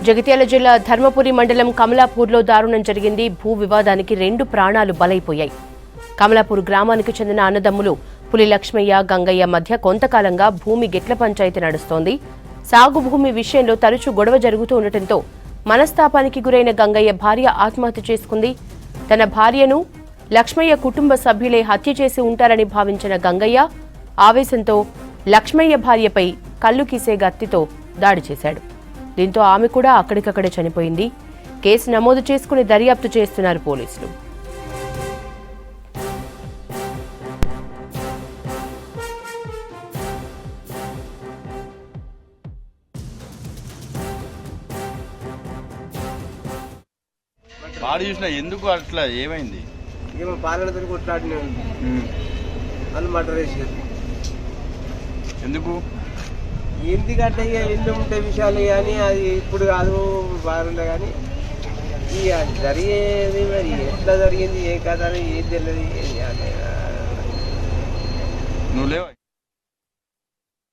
జగిత్యాల జిల్లా ధర్మపురి మండలం కమలాపూర్లో దారుణం జరిగింది. భూ వివాదానికి 2 ప్రాణాలు బలైపోయాయి. కమలాపూర్ గ్రామానికి చెందిన అన్నదమ్ములు పులి లక్ష్మయ్య, గంగయ్య మధ్య కొంతకాలంగా భూమి గిట్ల పంచాయతీ నడుస్తోంది. సాగు భూమి విషయంలో తరచూ గొడవ జరుగుతూ ఉండటంతో మనస్తాపానికి గురైన గంగయ్య భార్య ఆత్మహత్య చేసుకుంది. తన భార్యను లక్ష్మయ్య కుటుంబ సభ్యులే హత్య చేసి ఉంటారని భావించిన గంగయ్య ఆవేశంతో లక్ష్మయ్య భార్యపై కల్లు కీసే గత్తితో దాడి చేశాడు. దీంతో ఆమె కూడా అక్కడికక్కడే చనిపోయింది. కేసు నమోదు చేసుకుని దర్యాప్తు చేస్తున్నారు పోలీసులు. బాడీ చూసినా ఎందుకు అట్లా ఏమైంది? ఏమో పాలనతో కొట్లాడిన వాళ్ళు మటర్ వేసేది ఎందుకు? ఎందుకంటే ఇక ఎన్ని ఉంటే విషయాలు కానీ అది ఇప్పుడు కాదు బాగుండే కానీ ఇక జరిగేది మరి ఎట్లా జరిగింది ఏ కథ అని ఏది తెలియదు. నువ్వు లేవా?